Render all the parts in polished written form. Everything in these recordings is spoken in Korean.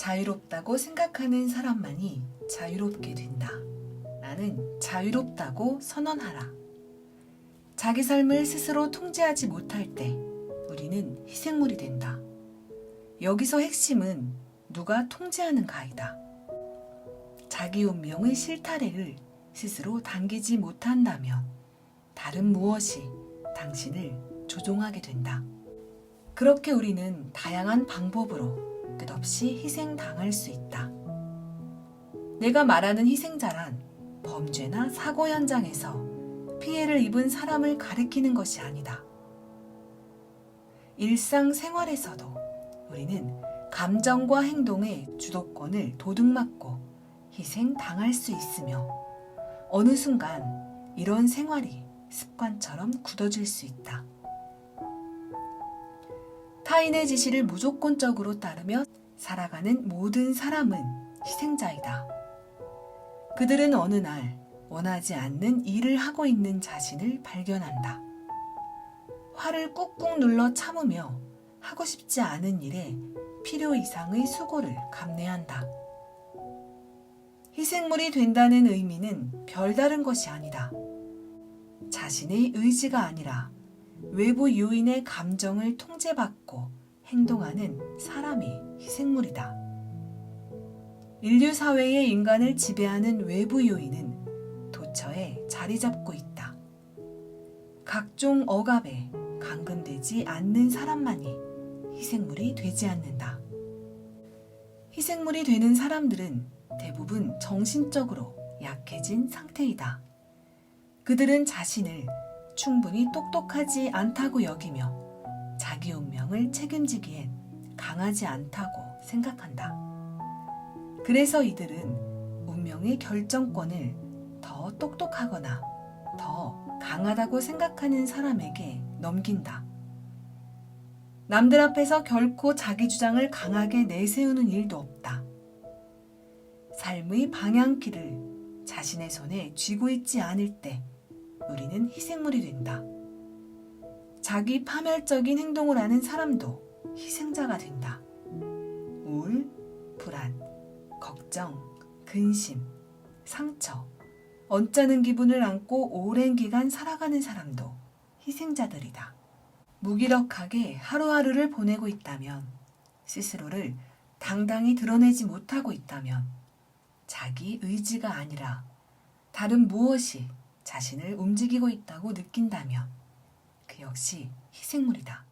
자유롭다고 생각하는 사람만이 자유롭게 된다. 나는 자유롭다고 선언하라. 자기 삶을 스스로 통제하지 못할 때 우리는 희생물이 된다. 여기서 핵심은 누가 통제하는가이다. 자기 운명의 실타래를 스스로 당기지 못한다면 다른 무엇이 당신을 조종하게 된다. 그렇게 우리는 다양한 방법으로 끝없이 희생당할 수 있다. 내가 말하는 희생자란 범죄나 사고 현장에서 피해를 입은 사람을 가리키는 것이 아니다. 일상생활에서도 우리는 감정과 행동의 주도권을 도둑맞고 희생당할 수 있으며 어느 순간 이런 생활이 습관처럼 굳어질 수 있다. 타인의 지시를 무조건적으로 따르며 살아가는 모든 사람은 희생자이다. 그들은 어느 날 원하지 않는 일을 하고 있는 자신을 발견한다. 화를 꾹꾹 눌러 참으며 하고 싶지 않은 일에 필요 이상의 수고를 감내한다. 희생물이 된다는 의미는 별다른 것이 아니다. 자신의 의지가 아니라 외부 요인의 감정을 통제받고 행동하는 사람이 희생물이다. 인류 사회의 인간을 지배하는 외부 요인은 도처에 자리 잡고 있다. 각종 억압에 감금되지 않는 사람만이 희생물이 되지 않는다. 희생물이 되는 사람들은 대부분 정신적으로 약해진 상태이다. 그들은 자신을 충분히 똑똑하지 않다고 여기며 자기 운명을 책임지기엔 강하지 않다고 생각한다. 그래서 이들은 운명의 결정권을 더 똑똑하거나 더 강하다고 생각하는 사람에게 넘긴다. 남들 앞에서 결코 자기 주장을 강하게 내세우는 일도 없다. 삶의 방향키를 자신의 손에 쥐고 있지 않을 때 우리는 희생물이 된다. 자기 파멸적인 행동을 하는 사람도 희생자가 된다. 우울, 불안, 걱정, 근심, 상처, 언짢은 기분을 안고 오랜 기간 살아가는 사람도 희생자들이다. 무기력하게 하루하루를 보내고 있다면, 스스로를 당당히 드러내지 못하고 있다면, 자기 의지가 아니라 다른 무엇이 자신을 움직이고 있다고 느낀다면 그 역시 희생물이다.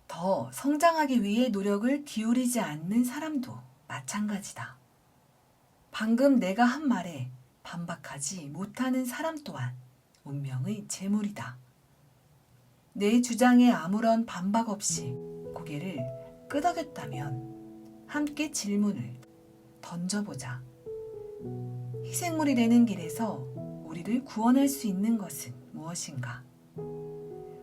더 성장하기 위해 노력을 기울이지 않는 사람도 마찬가지다. 방금 내가 한 말에 반박하지 못하는 사람 또한 운명의 재물이다. 내 주장에 아무런 반박 없이 고개를 끄덕였다면 함께 질문을 던져보자. 희생물이 되는 길에서 우리를 구원할 수 있는 것은 무엇인가?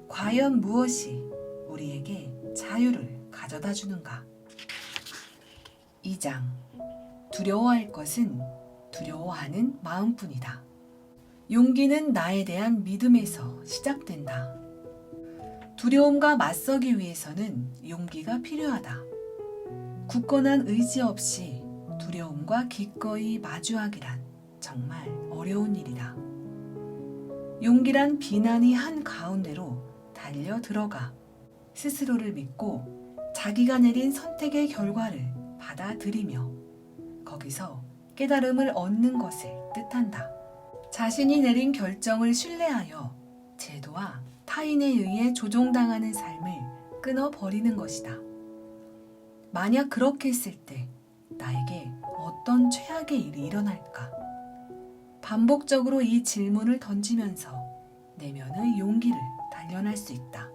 과연 무엇이 우리에게 자유를 가져다 주는가? 2장. 두려워할 것은 두려워하는 마음뿐이다. 용기는 나에 대한 믿음에서 시작된다. 두려움과 맞서기 위해서는 용기가 필요하다. 굳건한 의지 없이 두려움과 기꺼이 마주하기란 정말 어려운 일이다. 용기란 비난이 한 가운데로 달려 들어가 스스로를 믿고 자기가 내린 선택의 결과를 받아들이며 거기서 깨달음을 얻는 것을 뜻한다. 자신이 내린 결정을 신뢰하여 제도와 타인에 의해 조종당하는 삶을 끊어버리는 것이다. 만약 그렇게 했을 때 나에게 어떤 최악의 일이 일어날까? 반복적으로 이 질문을 던지면서 내면의 용기를 단련할 수 있다.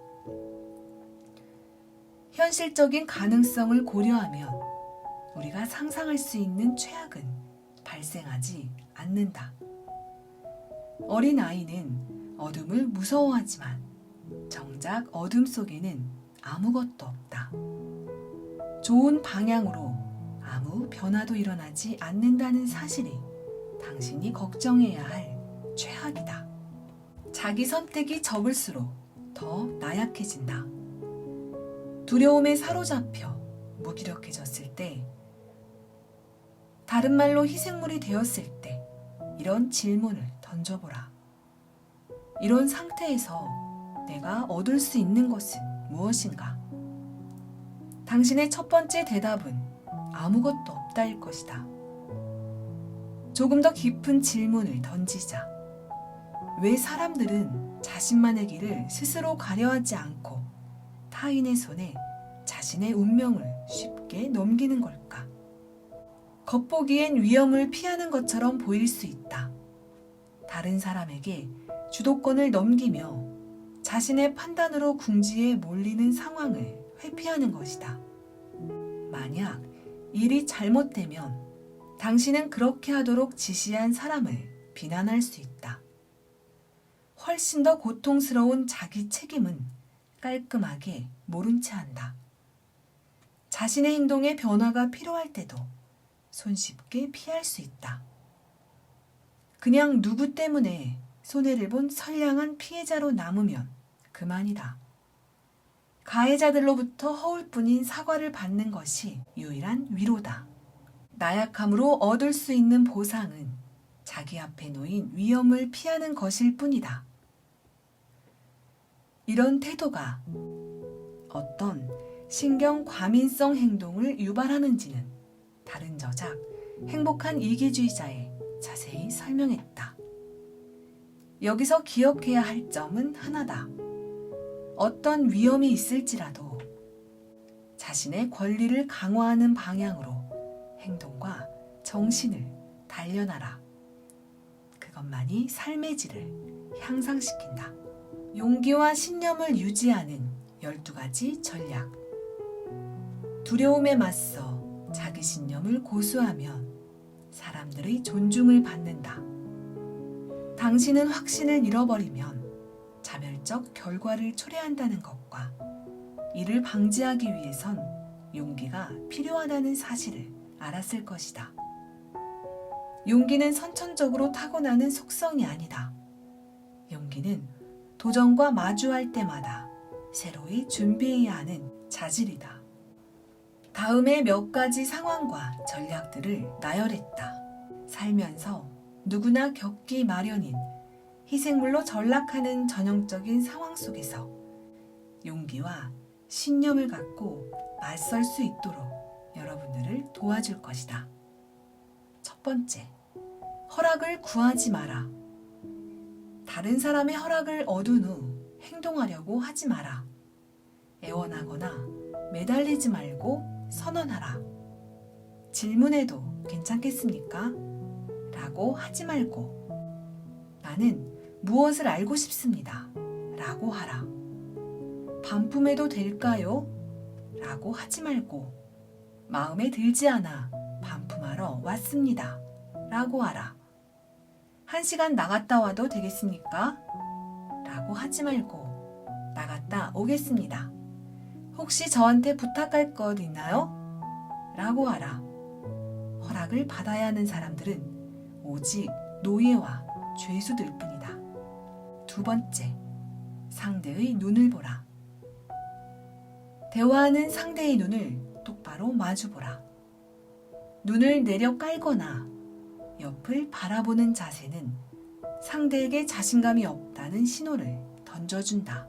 현실적인 가능성을 고려하면 우리가 상상할 수 있는 최악은 발생하지 않는다. 어린 아이는 어둠을 무서워하지만 정작 어둠 속에는 아무것도 없다. 좋은 방향으로 아무 변화도 일어나지 않는다는 사실이 당신이 걱정해야 할 최악이다. 자기 선택이 적을수록 더 나약해진다. 두려움에 사로잡혀 무기력해졌을 때, 다른 말로 희생물이 되었을 때 이런 질문을 던져보라. 이런 상태에서 내가 얻을 수 있는 것은 무엇인가? 당신의 첫 번째 대답은 아무것도 없다일 것이다. 조금 더 깊은 질문을 던지자. 왜 사람들은 자신만의 길을 스스로 가려하지 않고 타인의 손에 자신의 운명을 쉽게 넘기는 걸까? 겉보기엔 위험을 피하는 것처럼 보일 수 있다. 다른 사람에게 주도권을 넘기며 자신의 판단으로 궁지에 몰리는 상황을 회피하는 것이다. 만약 일이 잘못되면 당신은 그렇게 하도록 지시한 사람을 비난할 수 있다. 훨씬 더 고통스러운 자기 책임은 깔끔하게 모른 채 한다. 자신의 행동에 변화가 필요할 때도 손쉽게 피할 수 있다. 그냥 누구 때문에 손해를 본 선량한 피해자로 남으면 그만이다. 가해자들로부터 허울뿐인 사과를 받는 것이 유일한 위로다. 나약함으로 얻을 수 있는 보상은 자기 앞에 놓인 위험을 피하는 것일 뿐이다. 이런 태도가 어떤 신경 과민성 행동을 유발하는지는 다른 저작 행복한 이기주의자에 자세히 설명했다. 여기서 기억해야 할 점은 하나다. 어떤 위험이 있을지라도 자신의 권리를 강화하는 방향으로 행동과 정신을 단련하라. 그것만이 삶의 질을 향상시킨다. 용기와 신념을 유지하는 12가지 전략. 두려움에 맞서 자기 신념을 고수하면 사람들의 존중을 받는다. 당신은 확신을 잃어버리면 자멸적 결과를 초래한다는 것과 이를 방지하기 위해선 용기가 필요하다는 사실을 알았을 것이다. 용기는 선천적으로 타고나는 속성이 아니다. 용기는 도전과 마주할 때마다 새로이 준비해야 하는 자질이다. 다음에 몇 가지 상황과 전략들을 나열했다. 살면서 누구나 겪기 마련인 희생물로 전락하는 전형적인 상황 속에서 용기와 신념을 갖고 맞설 수 있도록 여러분들을 도와줄 것이다. 첫 번째, 허락을 구하지 마라. 다른 사람의 허락을 얻은 후 행동하려고 하지 마라. 애원하거나 매달리지 말고 선언하라. 질문해도 괜찮겠습니까? 라고 하지 말고 나는 무엇을 알고 싶습니다. 라고 하라. 반품해도 될까요? 라고 하지 말고 마음에 들지 않아 반품하러 왔습니다. 라고 하라. 1시간 나갔다 와도 되겠습니까? 라고 하지 말고 나갔다 오겠습니다. 혹시 저한테 부탁할 것 있나요? 라고 하라. 허락을 받아야 하는 사람들은 오직 노예와 죄수들 뿐이다. 두 번째, 상대의 눈을 보라. 대화하는 상대의 눈을 똑바로 마주보라. 눈을 내려 깔거나 옆을 바라보는 자세는 상대에게 자신감이 없다는 신호를 던져준다.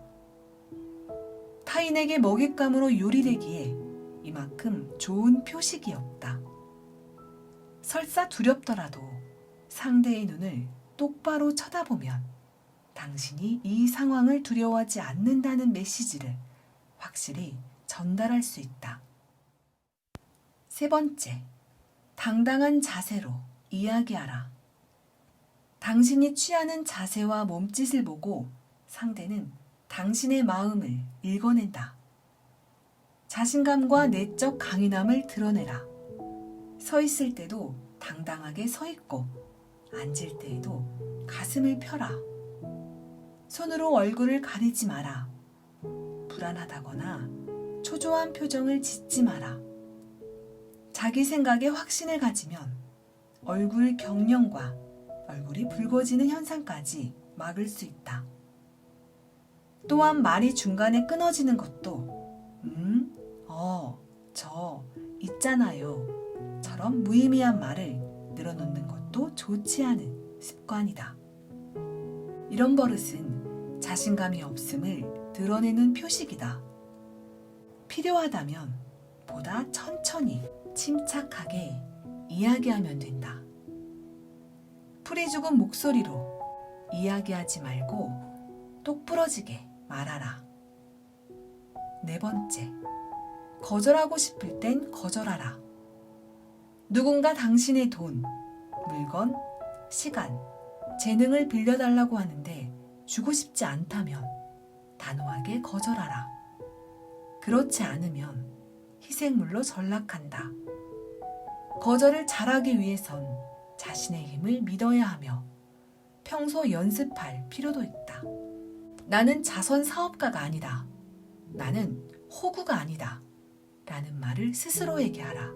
타인에게 먹잇감으로 요리되기에 이만큼 좋은 표식이 없다. 설사 두렵더라도 상대의 눈을 똑바로 쳐다보면 당신이 이 상황을 두려워하지 않는다는 메시지를 확실히 전달할 수 있다. 세 번째, 당당한 자세로 이야기하라. 당신이 취하는 자세와 몸짓을 보고 상대는 당신의 마음을 읽어낸다. 자신감과 내적 강인함을 드러내라. 서 있을 때도 당당하게 서 있고 앉을 때에도 가슴을 펴라. 손으로 얼굴을 가리지 마라. 불안하다거나 초조한 표정을 짓지 마라. 자기 생각에 확신을 가지면 얼굴 경련과 얼굴이 붉어지는 현상까지 막을 수 있다. 또한 말이 중간에 끊어지는 것도 저 있잖아요 처럼 무의미한 말을 늘어놓는 것도 좋지 않은 습관이다. 이런 버릇은 자신감이 없음을 드러내는 표식이다. 필요하다면 보다 천천히 침착하게 이야기하면 된다. 풀이 죽은 목소리로 이야기하지 말고 똑부러지게 말하라. 4번째, 거절하고 싶을 땐 거절하라. 누군가 당신의 돈, 물건, 시간, 재능을 빌려달라고 하는데 주고 싶지 않다면 단호하게 거절하라. 그렇지 않으면 희생물로 전락한다. 거절을 잘하기 위해선 자신의 힘을 믿어야 하며 평소 연습할 필요도 있다. 나는 자선 사업가가 아니다. 나는 호구가 아니다. 라는 말을 스스로에게 하라.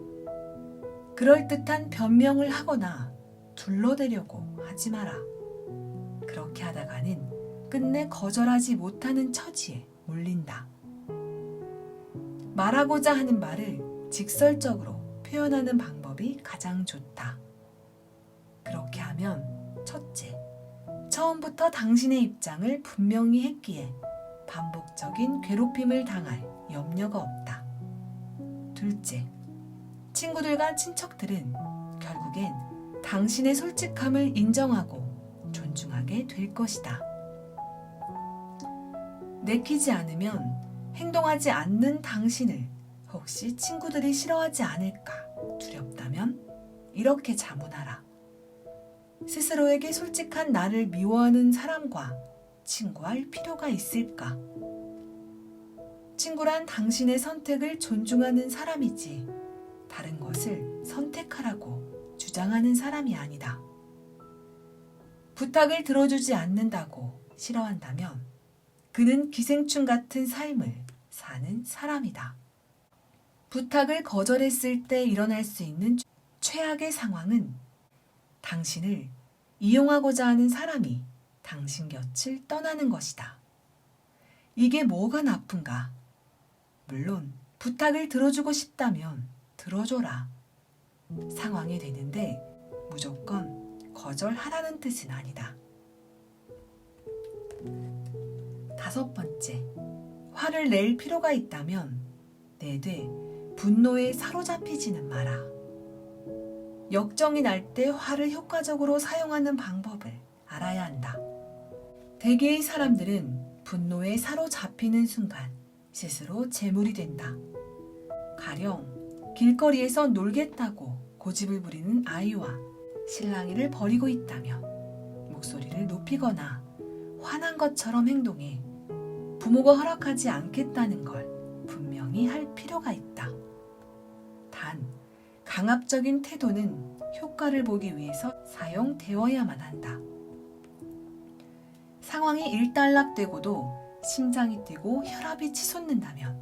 그럴듯한 변명을 하거나 둘러대려고 하지 마라. 그렇게 하다가는 끝내 거절하지 못하는 처지에 몰린다. 말하고자 하는 말을 직설적으로 표현하는 방법이 가장 좋다. 그렇게 하면 첫째, 처음부터 당신의 입장을 분명히 했기에 반복적인 괴롭힘을 당할 염려가 없다. 둘째, 친구들과 친척들은 결국엔 당신의 솔직함을 인정하고 존중하게 될 것이다. 내키지 않으면 행동하지 않는 당신을 혹시 친구들이 싫어하지 않을까 두렵다면 이렇게 자문하라. 스스로에게 솔직한 나를 미워하는 사람과 친구할 필요가 있을까? 친구란 당신의 선택을 존중하는 사람이지 다른 것을 선택하라고 주장하는 사람이 아니다. 부탁을 들어주지 않는다고 싫어한다면 그는 기생충 같은 삶을 사는 사람이다. 부탁을 거절했을 때 일어날 수 있는 최악의 상황은 당신을 이용하고자 하는 사람이 당신 곁을 떠나는 것이다. 이게 뭐가 나쁜가? 물론 부탁을 들어주고 싶다면 들어줘라. 상황이 되는데 무조건 거절하라는 뜻은 아니다. 5번째, 화를 낼 필요가 있다면 내되 분노에 사로잡히지는 마라. 역정이 날 때 화를 효과적으로 사용하는 방법을 알아야 한다. 대개의 사람들은 분노에 사로잡히는 순간 스스로 재물이 된다. 가령 길거리에서 놀겠다고 고집을 부리는 아이와 실랑이를 벌이고 있다면 목소리를 높이거나 화난 것처럼 행동해 부모가 허락하지 않겠다는 걸 분명히 할 필요가 있다. 단, 강압적인 태도는 효과를 보기 위해서 사용되어야만 한다. 상황이 일단락되고도 심장이 뛰고 혈압이 치솟는다면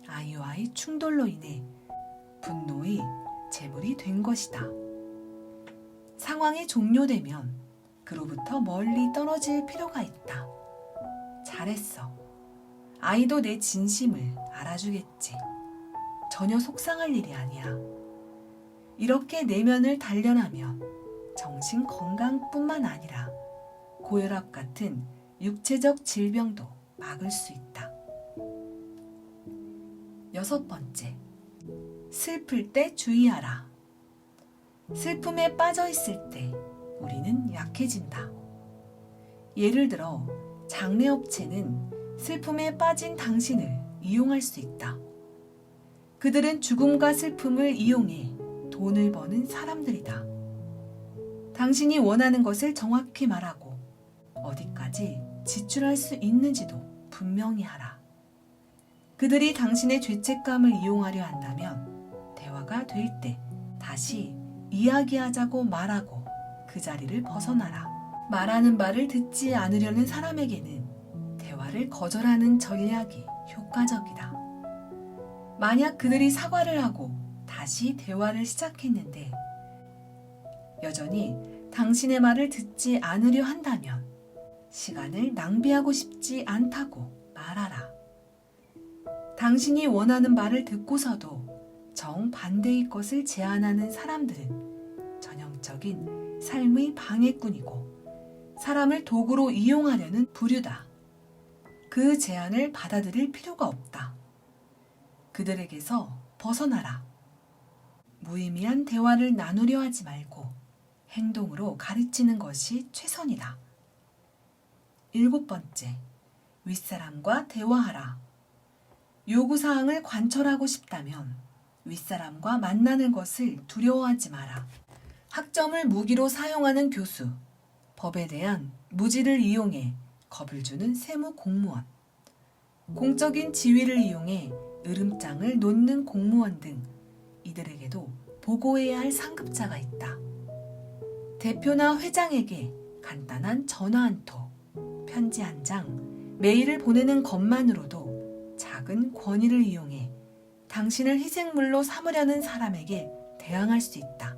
아이와의 충돌로 인해 분노의 재물이 된 것이다. 상황이 종료되면 그로부터 멀리 떨어질 필요가 있다. 잘했어. 아이도 내 진심을 알아주겠지. 전혀 속상할 일이 아니야. 이렇게 내면을 단련하면 정신 건강뿐만 아니라 고혈압 같은 육체적 질병도 막을 수 있다. 6번째, 슬플 때 주의하라. 슬픔에 빠져 있을 때 우리는 약해진다. 예를 들어 장례업체는 슬픔에 빠진 당신을 이용할 수 있다. 그들은 죽음과 슬픔을 이용해 돈을 버는 사람들이다. 당신이 원하는 것을 정확히 말하고 어디까지 지출할 수 있는지도 분명히 하라. 그들이 당신의 죄책감을 이용하려 한다면 대화가 될 때 다시 이야기하자고 말하고 그 자리를 벗어나라. 말하는 바를 듣지 않으려는 사람에게는 대화를 거절하는 전략이 효과적이다. 만약 그들이 사과를 하고 다시 대화를 시작했는데 여전히 당신의 말을 듣지 않으려 한다면 시간을 낭비하고 싶지 않다고 말하라. 당신이 원하는 말을 듣고서도 정반대의 것을 제안하는 사람들은 전형적인 삶의 방해꾼이고 사람을 도구로 이용하려는 부류다. 그 제안을 받아들일 필요가 없다. 그들에게서 벗어나라. 무의미한 대화를 나누려 하지 말고 행동으로 가르치는 것이 최선이다. 7번째, 윗사람과 대화하라. 요구사항을 관철하고 싶다면 윗사람과 만나는 것을 두려워하지 마라. 학점을 무기로 사용하는 교수, 법에 대한 무지를 이용해 겁을 주는 세무 공무원, 공적인 지위를 이용해 으름장을 놓는 공무원 등 이들에게도 보고해야 할 상급자가 있다. 대표나 회장에게 간단한 전화 한 통, 편지 한 장, 메일을 보내는 것만으로도 작은 권위를 이용해 당신을 희생물로 삼으려는 사람에게 대항할 수 있다.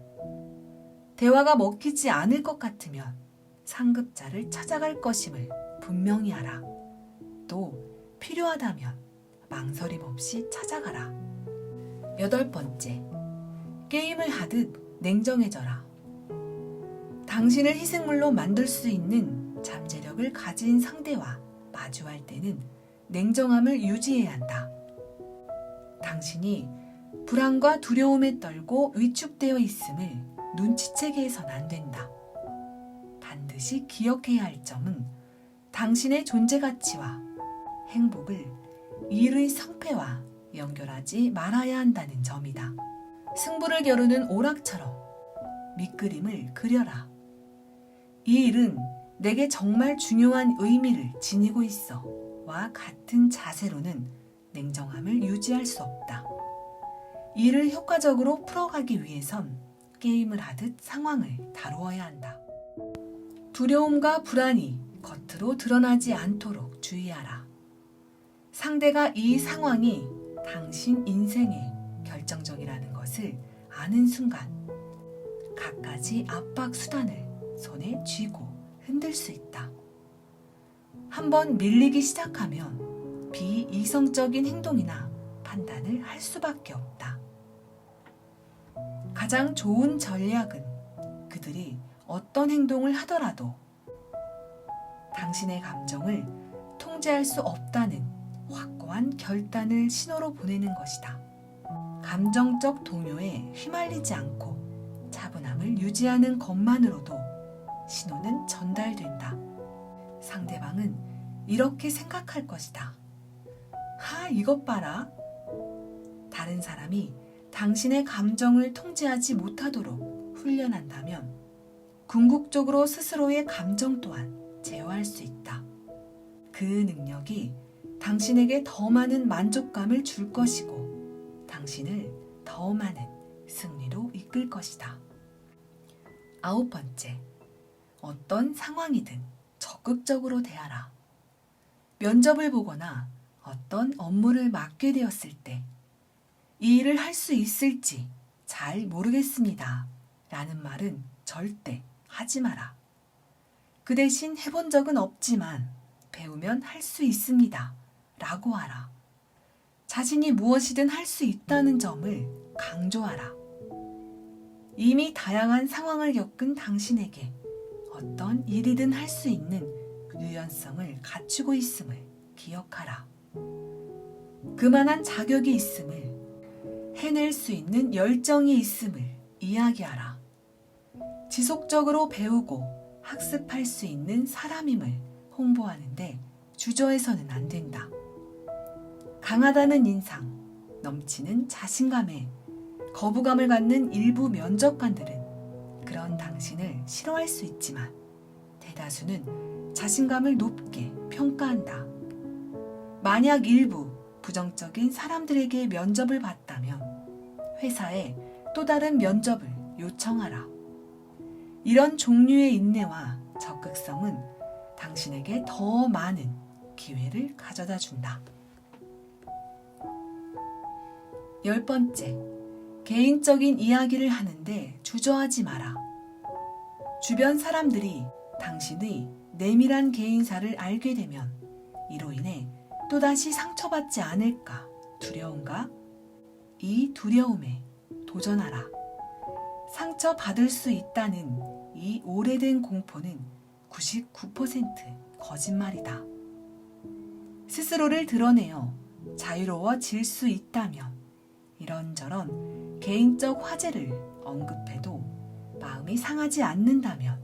대화가 먹히지 않을 것 같으면 상급자를 찾아갈 것임을 분명히 알아. 또 필요하다면 망설임 없이 찾아가라. 8번째, 게임을 하듯 냉정해져라. 당신을 희생물로 만들 수 있는 잠재력을 가진 상대와 마주할 때는 냉정함을 유지해야 한다. 당신이 불안과 두려움에 떨고 위축되어 있음을 눈치채게 해서는 안 된다. 반드시 기억해야 할 점은 당신의 존재 가치와 행복을 일의 성패와 연결하지 말아야 한다는 점이다. 승부를 겨루는 오락처럼 밑그림을 그려라. 이 일은 내게 정말 중요한 의미를 지니고 있어 와 같은 자세로는 냉정함을 유지할 수 없다. 이를 효과적으로 풀어가기 위해선 게임을 하듯 상황을 다루어야 한다. 두려움과 불안이 겉으로 드러나지 않도록 주의하라. 상대가 이 상황이 당신 인생에 결정적이라는 것을 아는 순간 갖가지 압박 수단을 손에 쥐고 흔들 수 있다. 한번 밀리기 시작하면 비이성적인 행동이나 판단을 할 수밖에 없다. 가장 좋은 전략은 그들이 어떤 행동을 하더라도 당신의 감정을 통제할 수 없다는 확고한 결단을 신호로 보내는 것이다. 감정적 동요에 휘말리지 않고 차분함을 유지하는 것만으로도 신호는 전달된다. 상대방은 이렇게 생각할 것이다. 하, 이것 봐라. 다른 사람이 당신의 감정을 통제하지 못하도록 훈련한다면 궁극적으로 스스로의 감정 또한 제어할 수 있다. 그 능력이 당신에게 더 많은 만족감을 줄 것이고 당신을 더 많은 승리로 이끌 것이다. 9번째, 어떤 상황이든 적극적으로 대하라. 면접을 보거나 어떤 업무를 맡게 되었을 때 이 일을 할 수 있을지 잘 모르겠습니다 라는 말은 절대 하지 마라. 그 대신 해본 적은 없지만 배우면 할 수 있습니다 라고 하라. 자신이 무엇이든 할 수 있다는 점을 강조하라. 이미 다양한 상황을 겪은 당신에게 어떤 일이든 할 수 있는 유연성을 갖추고 있음을 기억하라. 그만한 자격이 있음을, 해낼 수 있는 열정이 있음을 이야기하라. 지속적으로 배우고 학습할 수 있는 사람임을 홍보하는데 주저해서는 안 된다. 강하다는 인상, 넘치는 자신감에 거부감을 갖는 일부 면접관들은 그런 당신을 싫어할 수 있지만 대다수는 자신감을 높게 평가한다. 만약 일부 부정적인 사람들에게 면접을 봤다면 회사에 또 다른 면접을 요청하라. 이런 종류의 인내와 적극성은 당신에게 더 많은 기회를 가져다 준다. 10번째, 개인적인 이야기를 하는데 주저하지 마라. 주변 사람들이 당신의 내밀한 개인사를 알게 되면 이로 인해 또다시 상처받지 않을까 두려운가? 이 두려움에 도전하라. 상처받을 수 있다는 이 오래된 공포는 99% 거짓말이다. 스스로를 드러내어 자유로워질 수 있다면 이런저런 개인적 화제를 언급해도 마음이 상하지 않는다면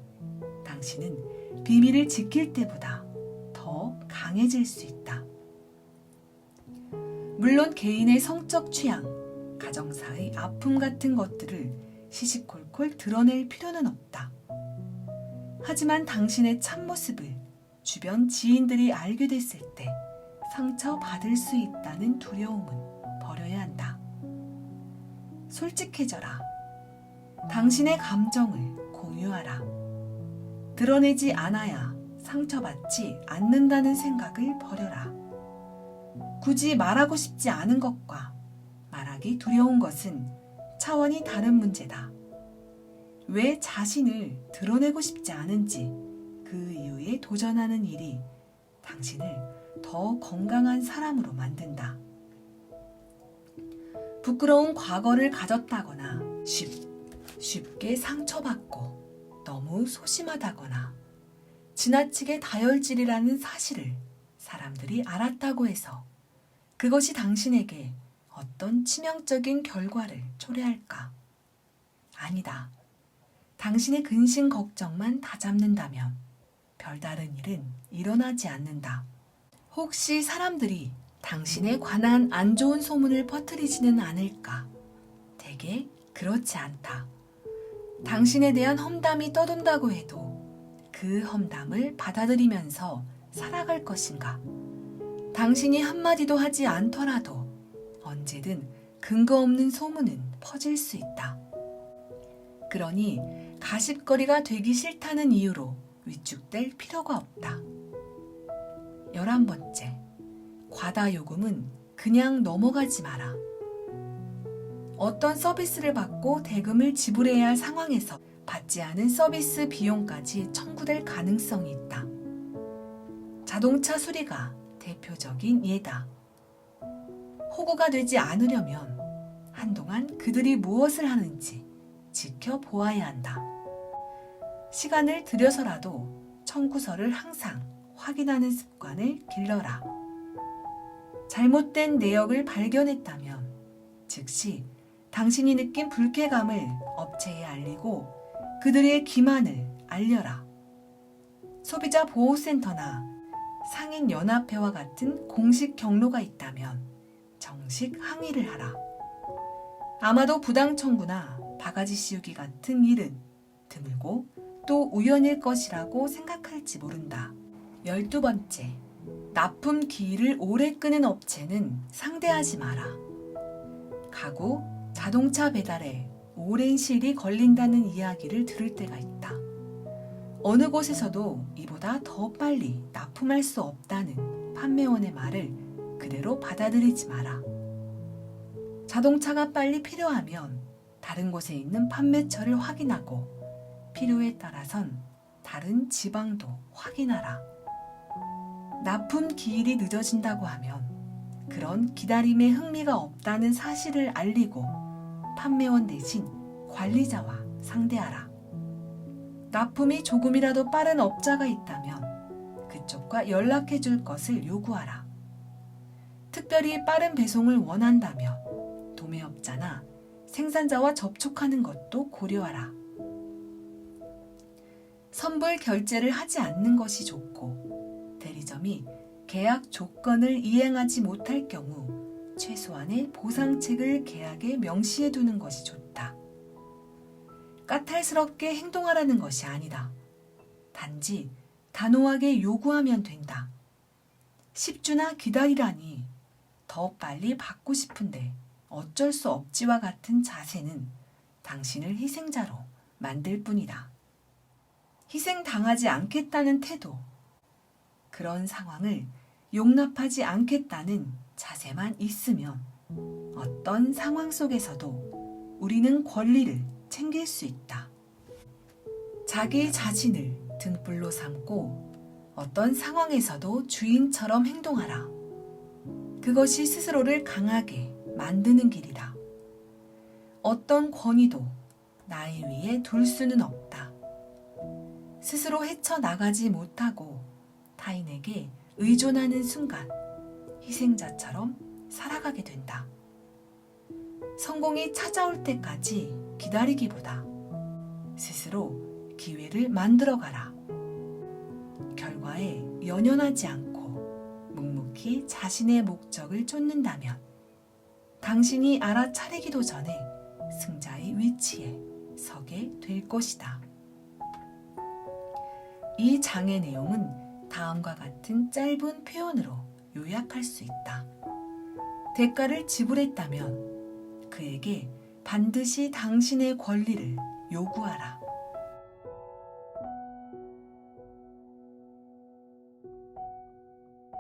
당신은 비밀을 지킬 때보다 더 강해질 수 있다. 물론 개인의 성적 취향, 가정사의 아픔 같은 것들을 시시콜콜 드러낼 필요는 없다. 하지만 당신의 참모습을 주변 지인들이 알게 됐을 때 상처받을 수 있다는 두려움은 버려야 한다. 솔직해져라. 당신의 감정을 공유하라. 드러내지 않아야 상처받지 않는다는 생각을 버려라. 굳이 말하고 싶지 않은 것과 말하기 두려운 것은 차원이 다른 문제다. 왜 자신을 드러내고 싶지 않은지 그 이유에 도전하는 일이 당신을 더 건강한 사람으로 만든다. 부끄러운 과거를 가졌다거나 쉽게 상처받고 너무 소심하다거나 지나치게 다혈질이라는 사실을 사람들이 알았다고 해서 그것이 당신에게 어떤 치명적인 결과를 초래할까? 아니다. 당신의 근심 걱정만 다잡는다면 별다른 일은 일어나지 않는다. 혹시 사람들이 당신에 관한 안 좋은 소문을 퍼뜨리지는 않을까? 대개 그렇지 않다. 당신에 대한 험담이 떠돈다고 해도 그 험담을 받아들이면서 살아갈 것인가? 당신이 한마디도 하지 않더라도 언제든 근거 없는 소문은 퍼질 수 있다. 그러니 가십거리가 되기 싫다는 이유로 위축될 필요가 없다. 11번째, 과다 요금은 그냥 넘어가지 마라. 어떤 서비스를 받고 대금을 지불해야 할 상황에서 받지 않은 서비스 비용까지 청구될 가능성이 있다. 자동차 수리가 대표적인 예다. 호구가 되지 않으려면 한동안 그들이 무엇을 하는지 지켜보아야 한다. 시간을 들여서라도 청구서를 항상 확인하는 습관을 길러라. 잘못된 내역을 발견했다면 즉시 당신이 느낀 불쾌감을 업체에 알리고 그들의 기만을 알려라. 소비자 보호센터나 상인연합회와 같은 공식 경로가 있다면 정식 항의를 하라. 아마도 부당 청구나 바가지 씌우기 같은 일은 드물고 또 우연일 것이라고 생각할지 모른다. 12번째, 납품 기일을 오래 끄는 업체는 상대하지 마라. 가구, 자동차 배달에 오랜 시일이 걸린다는 이야기를 들을 때가 있다. 어느 곳에서도 이보다 더 빨리 납품할 수 없다는 판매원의 말을 그대로 받아들이지 마라. 자동차가 빨리 필요하면 다른 곳에 있는 판매처를 확인하고 필요에 따라선 다른 지방도 확인하라. 납품 기일이 늦어진다고 하면 그런 기다림에 흥미가 없다는 사실을 알리고 판매원 대신 관리자와 상대하라. 납품이 조금이라도 빠른 업자가 있다면 그쪽과 연락해 줄 것을 요구하라. 특별히 빠른 배송을 원한다면 도매업자나 생산자와 접촉하는 것도 고려하라. 선불 결제를 하지 않는 것이 좋고 대리점이 계약 조건을 이행하지 못할 경우 최소한의 보상책을 계약에 명시해 두는 것이 좋다. 까탈스럽게 행동하라는 것이 아니다. 단지 단호하게 요구하면 된다. 10주나 기다리라니 더 빨리 받고 싶은데 어쩔 수 없지와 같은 자세는 당신을 희생자로 만들 뿐이다. 희생당하지 않겠다는 태도, 그런 상황을 용납하지 않겠다는 자세만 있으면 어떤 상황 속에서도 우리는 권리를 챙길 수 있다. 자기 자신을 등불로 삼고 어떤 상황에서도 주인처럼 행동하라. 그것이 스스로를 강하게 만드는 길이다. 어떤 권위도 나의 위에 둘 수는 없다. 스스로 헤쳐나가지 못하고 타인에게 의존하는 순간 희생자처럼 살아가게 된다. 성공이 찾아올 때까지 기다리기보다 스스로 기회를 만들어가라. 결과에 연연하지 않고 묵묵히 자신의 목적을 쫓는다면 당신이 알아차리기도 전에 승자의 위치에 서게 될 것이다. 이 장의 내용은 다음과 같은 짧은 표현으로 요약할 수 있다. 대가를 지불했다면 그에게 반드시 당신의 권리를 요구하라.